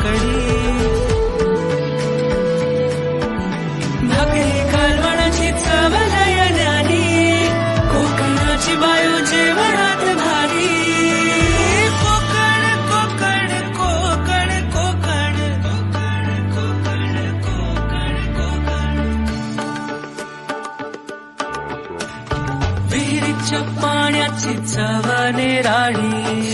कडी भाकरी कालवणाची चव लयण्यानी कोकणाची बायो जेवणात भारी कोकण कोकण कोकण कोकण कोकण कोकण कोकण विहिरीच्या पाण्याची चव निराळी